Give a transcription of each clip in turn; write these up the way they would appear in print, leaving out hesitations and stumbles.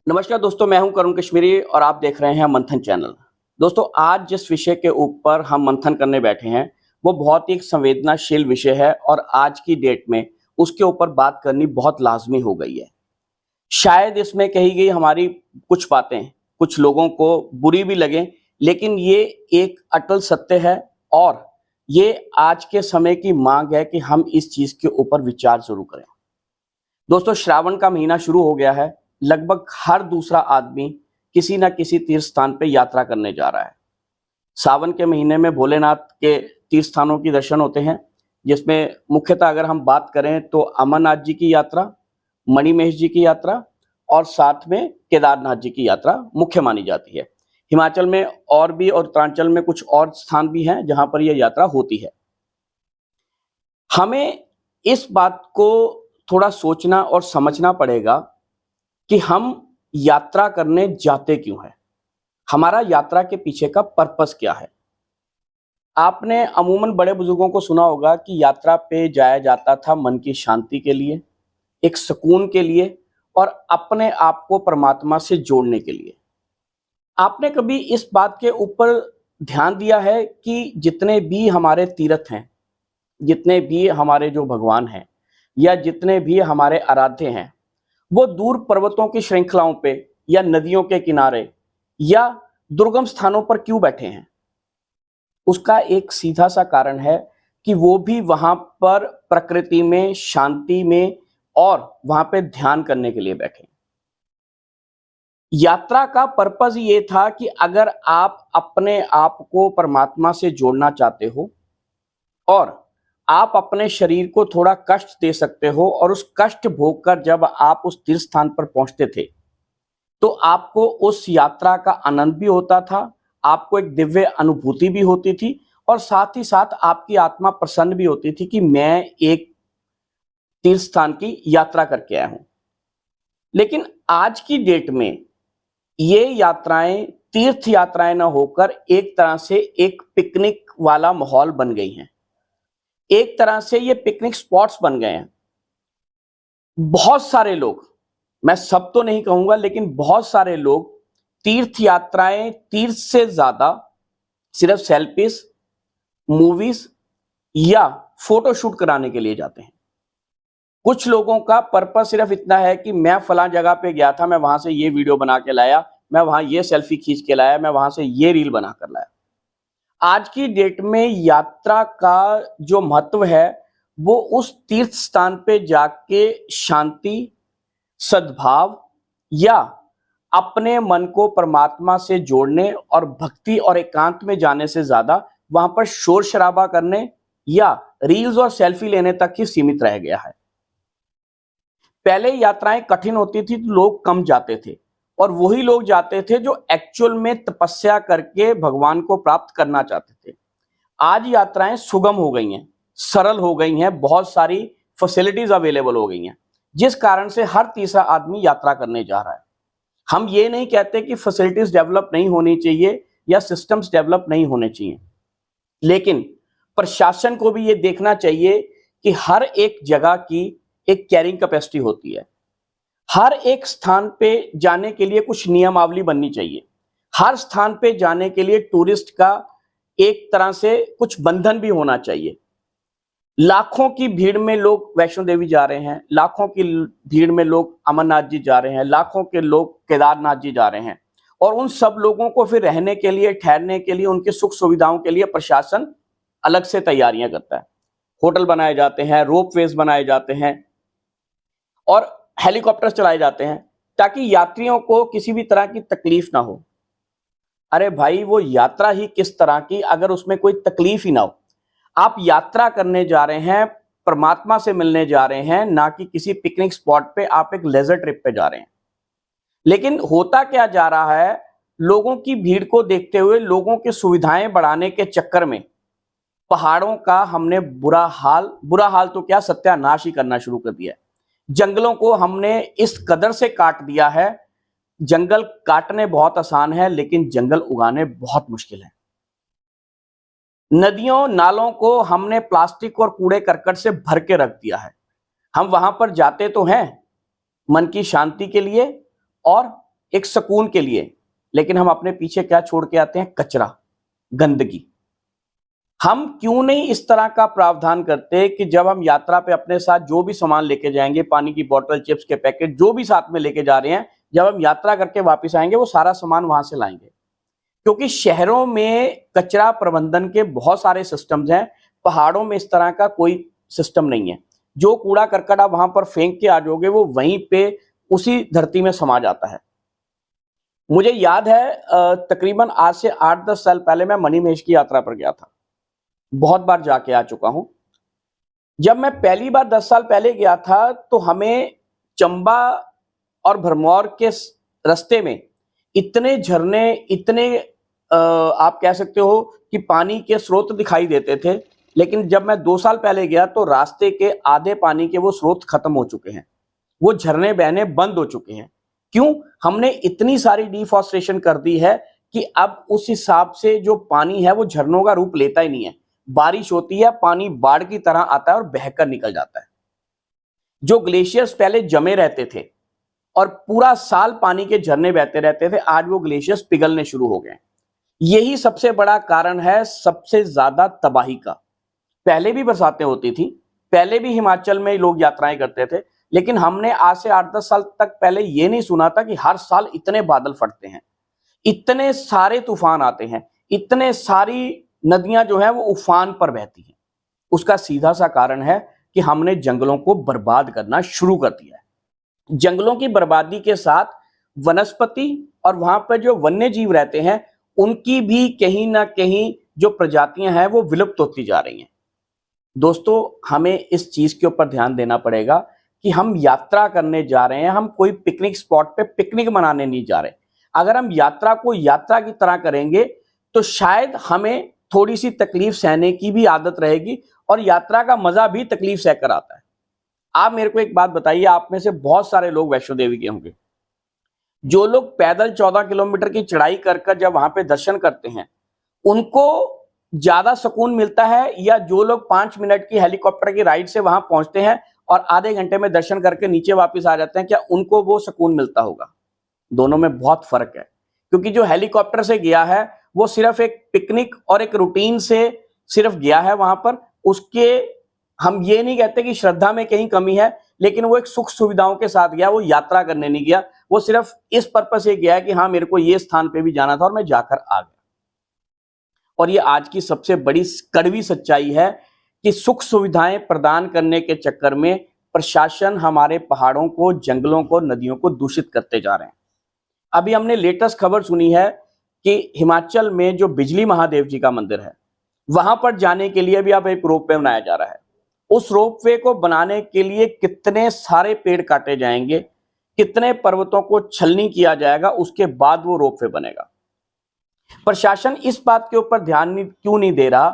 नमस्कार दोस्तों, मैं हूं करुण कश्मीरी और आप देख रहे हैं मंथन चैनल। दोस्तों, आज जिस विषय के ऊपर हम मंथन करने बैठे हैं, वो बहुत ही एक संवेदनशील विषय है और आज की डेट में उसके ऊपर बात करनी बहुत लाज़मी हो गई है। शायद इसमें कही गई हमारी कुछ बातें कुछ लोगों को बुरी भी लगें, लेकिन ये एक अटल सत्य है और ये आज के समय की माँग है कि हम इस चीज़ के ऊपर विचार ज़रूर करें। दोस्तों, श्रावण का महीना शुरू हो गया है। लगभग हर दूसरा आदमी किसी न किसी तीर्थ स्थान पे यात्रा करने जा रहा है। सावन के महीने में भोलेनाथ के तीर्थ स्थानों की दर्शन होते हैं, जिसमें मुख्यतः अगर हम बात करें तो अमरनाथ जी की यात्रा, मणिमहेश जी की यात्रा और साथ में केदारनाथ जी की यात्रा मुख्य मानी जाती है। हिमाचल में और भी और उत्तरांचल में कुछ और स्थान भी हैं जहां पर यह यात्रा होती है। हमें इस बात को थोड़ा सोचना और समझना पड़ेगा कि हम यात्रा करने जाते क्यों हैं? हमारा यात्रा के पीछे का पर्पस क्या है? आपने अमूमन बड़े बुजुर्गों को सुना होगा कि यात्रा पे जाया जाता था मन की शांति के लिए, एक सुकून के लिए और अपने आप को परमात्मा से जोड़ने के लिए। आपने कभी इस बात के ऊपर ध्यान दिया है कि जितने भी हमारे तीर्थ हैं, जितने भी हमारे जो भगवान हैं या जितने भी हमारे आराध्य हैं, वो दूर पर्वतों की श्रृंखलाओं पे या नदियों के किनारे या दुर्गम स्थानों पर क्यों बैठे हैं? उसका एक सीधा सा कारण है कि वो भी वहां पर प्रकृति में, शांति में और वहां पे ध्यान करने के लिए बैठे। यात्रा का पर्पस ये था कि अगर आप अपने आप को परमात्मा से जोड़ना चाहते हो और आप अपने शरीर को थोड़ा कष्ट दे सकते हो और उस कष्ट भोग कर जब आप उस तीर्थ स्थान पर पहुंचते थे तो आपको उस यात्रा का आनंद भी होता था, आपको एक दिव्य अनुभूति भी होती थी और साथ ही साथ आपकी आत्मा प्रसन्न भी होती थी कि मैं एक तीर्थ स्थान की यात्रा करके आया हूं। लेकिन आज की डेट में ये यात्राएं तीर्थ यात्राएं ना होकर एक तरह से एक पिकनिक वाला माहौल बन गई हैं। एक तरह से ये पिकनिक स्पॉट्स बन गए हैं। बहुत सारे लोग, मैं सब तो नहीं कहूंगा, लेकिन बहुत सारे लोग तीर्थ यात्राएं तीर्थ से ज्यादा सिर्फ सेल्फीज, मूवीज या फोटोशूट कराने के लिए जाते हैं। कुछ लोगों का पर्पस सिर्फ इतना है कि मैं फलां जगह पे गया था, मैं वहां से ये वीडियो बना के लाया, मैं वहां ये सेल्फी खींच के लाया, मैं वहां से ये रील बना कर लाया। आज की डेट में यात्रा का जो महत्व है वो उस तीर्थ स्थान पे जाके शांति, सद्भाव या अपने मन को परमात्मा से जोड़ने और भक्ति और एकांत में जाने से ज्यादा वहां पर शोर शराबा करने या रील्स और सेल्फी लेने तक ही सीमित रह गया है। पहले यात्राएं कठिन होती थी तो लोग कम जाते थे और वही लोग जाते थे जो एक्चुअल में तपस्या करके भगवान को प्राप्त करना चाहते थे। आज यात्राएं सुगम हो गई हैं, सरल हो गई हैं, बहुत सारी फैसिलिटीज अवेलेबल हो गई हैं, जिस कारण से हर तीसरा आदमी यात्रा करने जा रहा है। हम ये नहीं कहते कि फैसिलिटीज डेवलप नहीं होनी चाहिए या सिस्टम्स डेवलप नहीं होने चाहिए, लेकिन प्रशासन को भी ये देखना चाहिए कि हर एक जगह की एक कैरिंग कैपेसिटी होती है। हर एक स्थान पे जाने के लिए कुछ नियमावली बननी चाहिए। हर स्थान पे जाने के लिए टूरिस्ट का एक तरह से कुछ बंधन भी होना चाहिए। लाखों की भीड़ में लोग वैष्णो देवी जा रहे हैं, लाखों की भीड़ में लोग अमरनाथ जी जा रहे हैं, लाखों के लोग केदारनाथ जी जा रहे हैं और उन सब लोगों को फिर रहने के लिए, ठहरने के लिए, उनकी सुख सुविधाओं के लिए प्रशासन अलग से तैयारियां करता है। होटल बनाए जाते हैं, रोपवेज बनाए जाते हैं और हेलीकॉप्टर चलाए जाते हैं ताकि यात्रियों को किसी भी तरह की तकलीफ ना हो। अरे भाई, वो यात्रा ही किस तरह की अगर उसमें कोई तकलीफ ही ना हो। आप यात्रा करने जा रहे हैं, परमात्मा से मिलने जा रहे हैं, ना कि किसी पिकनिक स्पॉट पे आप एक लेजर ट्रिप पे जा रहे हैं। लेकिन होता क्या जा रहा है, लोगों की भीड़ को देखते हुए, लोगों की सुविधाएं बढ़ाने के चक्कर में पहाड़ों का हमने बुरा हाल तो क्या, सत्यानाश ही करना शुरू कर दिया है। जंगलों को हमने इस कदर से काट दिया है। जंगल काटने बहुत आसान है, लेकिन जंगल उगाने बहुत मुश्किल है। नदियों नालों को हमने प्लास्टिक और कूड़े करकट से भर के रख दिया है। हम वहां पर जाते तो हैं मन की शांति के लिए और एक सुकून के लिए, लेकिन हम अपने पीछे क्या छोड़ के आते हैं? कचरा, गंदगी। हम क्यों नहीं इस तरह का प्रावधान करते कि जब हम यात्रा पे अपने साथ जो भी सामान लेके जाएंगे, पानी की बोतल, चिप्स के पैकेट, जो भी साथ में लेके जा रहे हैं, जब हम यात्रा करके वापस आएंगे वो सारा सामान वहां से लाएंगे। क्योंकि शहरों में कचरा प्रबंधन के बहुत सारे सिस्टम्स हैं, पहाड़ों में इस तरह का कोई सिस्टम नहीं है। जो कूड़ा करकट आप वहां पर फेंक के आ जाओगे वो वहीं पे उसी धरती में समा जाता है। मुझे याद है तकरीबन आज से 8-10 साल पहले मैं मणिमहेश की यात्रा पर गया था। बहुत बार जाके आ चुका हूं। जब मैं पहली बार 10 साल पहले गया था तो हमें चंबा और भरमौर के रास्ते में इतने झरने, इतने आप कह सकते हो कि पानी के स्रोत दिखाई देते थे, लेकिन जब मैं 2 साल पहले गया तो रास्ते के आधे पानी के वो स्रोत खत्म हो चुके हैं, वो झरने बहने बंद हो चुके हैं। क्यों? हमने इतनी सारी डिफॉरेस्टेशन कर दी है कि अब उस हिसाब से जो पानी है वो झरनों का रूप लेता ही नहीं है। बारिश होती है, पानी बाढ़ की तरह आता है और बहकर निकल जाता है। जो ग्लेशियर्स पहले जमे रहते थे और पूरा साल पानी के झरने बहते रहते थे, आज वो ग्लेशियर्स पिघलने शुरू हो गए। यही सबसे बड़ा कारण है सबसे ज्यादा तबाही का। पहले भी बरसातें होती थी, पहले भी हिमाचल में लोग यात्राएं करते थे, लेकिन हमने आज से 8-10 साल तक पहले ये नहीं सुना था कि हर साल इतने बादल फटते हैं, इतने सारे तूफान आते हैं, इतने सारी नदियां जो है वो उफान पर बहती हैं। उसका सीधा सा कारण है कि हमने जंगलों को बर्बाद करना शुरू कर दिया है। जंगलों की बर्बादी के साथ वनस्पति और वहां पर जो वन्य जीव रहते हैं उनकी भी कहीं ना कहीं जो प्रजातियां हैं वो विलुप्त होती जा रही हैं। दोस्तों, हमें इस चीज के ऊपर ध्यान देना पड़ेगा कि हम यात्रा करने जा रहे हैं, हम कोई पिकनिक स्पॉट पे पिकनिक मनाने नहीं जा रहे। अगर हम यात्रा को यात्रा की तरह करेंगे तो शायद हमें थोड़ी सी तकलीफ सहने की भी आदत रहेगी और यात्रा का मजा भी तकलीफ सहकर आता है। आप मेरे को एक बात बताइए, आप में से बहुत सारे लोग वैष्णो देवी के होंगे। जो लोग पैदल 14 किलोमीटर की चढ़ाई कर जब वहां पे दर्शन करते हैं उनको ज्यादा सुकून मिलता है, या जो लोग 5 मिनट की हेलीकॉप्टर की राइड से वहां पहुंचते हैं और आधे घंटे में दर्शन करके नीचे वापस आ जाते हैं, क्या उनको वो सुकून मिलता होगा? दोनों में बहुत फर्क है। क्योंकि जो हेलीकॉप्टर से गया है वो सिर्फ एक पिकनिक और एक रूटीन से सिर्फ गया है वहां पर, उसके हम ये नहीं कहते कि श्रद्धा में कहीं कमी है, लेकिन वो एक सुख सुविधाओं के साथ गया, वो यात्रा करने नहीं गया। वो सिर्फ इस पर्पस से गया कि हाँ मेरे को ये स्थान पे भी जाना था और मैं जाकर आ गया। और ये आज की सबसे बड़ी कड़वी सच्चाई है कि सुख सुविधाएं प्रदान करने के चक्कर में प्रशासन हमारे पहाड़ों को, जंगलों को, नदियों को दूषित करते जा रहे हैं। अभी हमने लेटेस्ट खबर सुनी है कि हिमाचल में जो बिजली महादेव जी का मंदिर है वहां पर जाने के लिए भी अब एक रोपवे बनाया जा रहा है। उस रोपवे को बनाने के लिए कितने सारे पेड़ काटे जाएंगे, कितने पर्वतों को छलनी किया जाएगा, उसके बाद वो रोपवे बनेगा। प्रशासन इस बात के ऊपर ध्यान क्यों नहीं दे रहा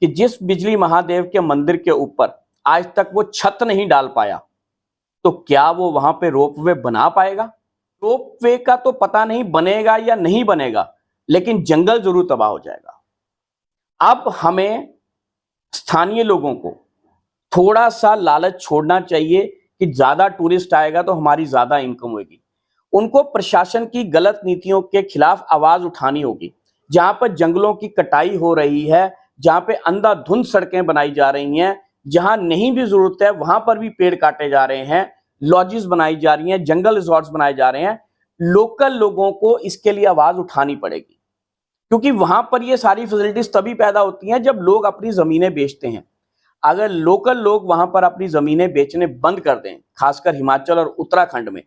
कि जिस बिजली महादेव के मंदिर के ऊपर आज तक वो छत नहीं डाल पाया, तो क्या वो वहां पे रोपवे बना पाएगा? रोपवे का तो पता नहीं बनेगा या नहीं बनेगा, लेकिन जंगल जरूर तबाह हो जाएगा। अब हमें स्थानीय लोगों को थोड़ा सा लालच छोड़ना चाहिए कि ज्यादा टूरिस्ट आएगा तो हमारी ज्यादा इनकम होगी। उनको प्रशासन की गलत नीतियों के खिलाफ आवाज उठानी होगी। जहां पर जंगलों की कटाई हो रही है, जहां पे अंधाधुंध सड़कें बनाई जा रही हैं, जहां नहीं भी जरूरत है वहां पर भी पेड़ काटे जा रहे हैं, लॉजेस बनाई जा रही हैं, जंगल रिजॉर्ट्स बनाए जा रहे हैं, लोकल लोगों को इसके लिए आवाज उठानी पड़ेगी। क्योंकि वहां पर ये सारी फैसिलिटीज तभी पैदा होती हैं जब लोग अपनी जमीनें बेचते हैं। अगर लोकल लोग वहां पर अपनी जमीनें बेचने बंद कर दें, खासकर हिमाचल और उत्तराखंड में,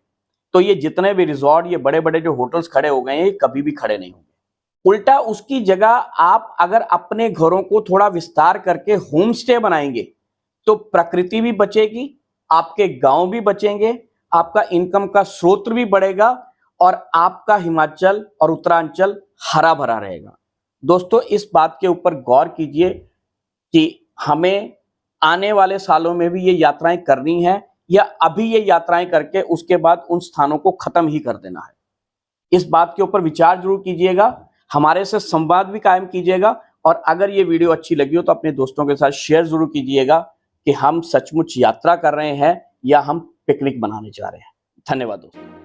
तो ये जितने भी रिजॉर्ट, ये बड़े बड़े जो होटल्स खड़े हो गए हैं, ये कभी भी खड़े नहीं होंगे। उल्टा उसकी जगह आप अगर अपने घरों को थोड़ा विस्तार करके होम स्टे बनाएंगे तो प्रकृति भी बचेगी, आपके गांव भी बचेंगे, आपका इनकम का स्रोत भी बढ़ेगा और आपका हिमाचल और उत्तरांचल हरा भरा रहेगा। दोस्तों, इस बात के ऊपर गौर कीजिए कि हमें आने वाले सालों में भी ये यात्राएं करनी है या अभी ये यात्राएं करके उसके बाद उन स्थानों को खत्म ही कर देना है। इस बात के ऊपर विचार जरूर कीजिएगा, हमारे से संवाद भी कायम कीजिएगा और अगर ये वीडियो अच्छी लगी हो तो अपने दोस्तों के साथ शेयर जरूर कीजिएगा कि हम सचमुच यात्रा कर रहे हैं या हम पिकनिक मनाने जा रहे हैं। धन्यवाद दोस्तों।